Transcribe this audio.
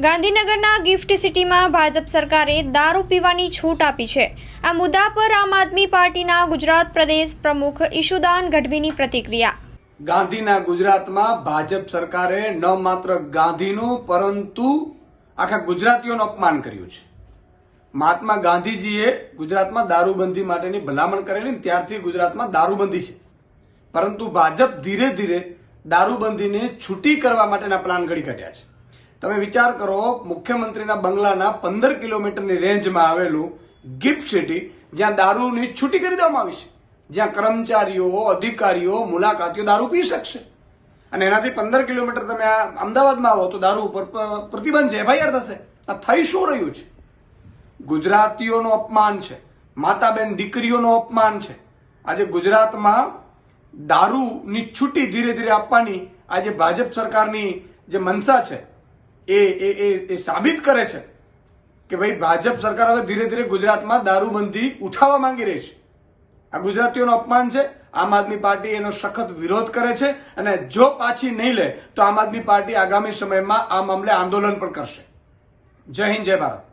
ગાંધીનગરના ગિફ્ટ સિટીમાં ભાજપ સરકારે દારૂ પીવાની છૂટ આપી છે। આ મુદ્દા પર આમ આદમી પાર્ટીના ગુજરાત પ્રદેશ પ્રમુખ ઈશુદાન ગઢવીની પ્રતિક્રિયા। ગાંધીના ગુજરાતમાં ભાજપ સરકારે ન માત્ર ગાંધીનું પરંતુ આખા ગુજરાતીઓનું અપમાન કર્યું છે। મહાત્મા ગાંધીજીએ ગુજરાતમાં દારૂબંધી માટેની ભલામણ કરેલી ને ત્યારથી ગુજરાતમાં દારૂબંધી છે, પરંતુ ભાજપ ધીરે ધીરે દારૂબંધીને છૂટી કરવા માટેના પ્લાન ઘડી કાઢ્યા છે। તમે વિચાર કરો, મુખ્યમંત્રીના બંગલાના 15 કિલોમીટરની રેન્જમાં આવેલું ગિફ્ટ સિટી, જ્યાં દારૂની છૂટી કરી દેવામાં આવી છે, જ્યાં કર્મચારીઓ, અધિકારીઓ, મુલાકાતીઓ દારૂ પી શકશે, અને એનાથી 15 કિલોમીટર તમે અમદાવાદમાં આવો તો દારૂ ઉપર પ્રતિબંધ છે, FIR થશે। આ થઈ શું રહ્યું છે? ગુજરાતીઓનું અપમાન છે, માતાબેન દીકરીઓનું અપમાન છે। આજે ગુજરાતમાં દારૂની છૂટી ધીરે ધીરે આપવાની આજે ભાજપ સરકારની જે મનસા છે એ સાબિત કરે છે કે ભાઈ ભાજપ સરકાર હવે ધીરે ધીરે ગુજરાતમાં દારૂબંધી ઉઠાવવા માંગી રહી છે। આ ગુજરાતીઓનું અપમાન છે। આમ આદમી પાર્ટી એનો સખત વિરોધ કરે છે, અને જો પાછી નહીં લે તો આમ આદમી પાર્ટી આગામી સમયમાં આ મામલે આંદોલન પણ કરશે। જય હિન્દ, જય ભારત।